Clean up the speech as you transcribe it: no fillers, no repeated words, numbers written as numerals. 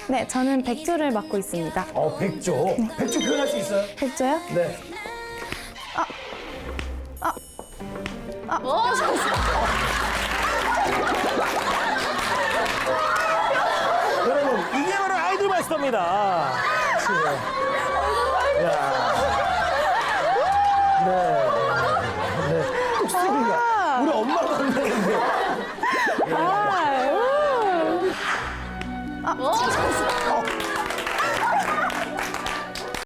네, 저는 백조를 맡고 있습니다. 백조. 백조 표현할 수 있어요? 백조요? 네. 여러분, 이게 바로 아이돌 마스터입니다. 야. 네. 네. 뚝배기가 우리 엄마 같네.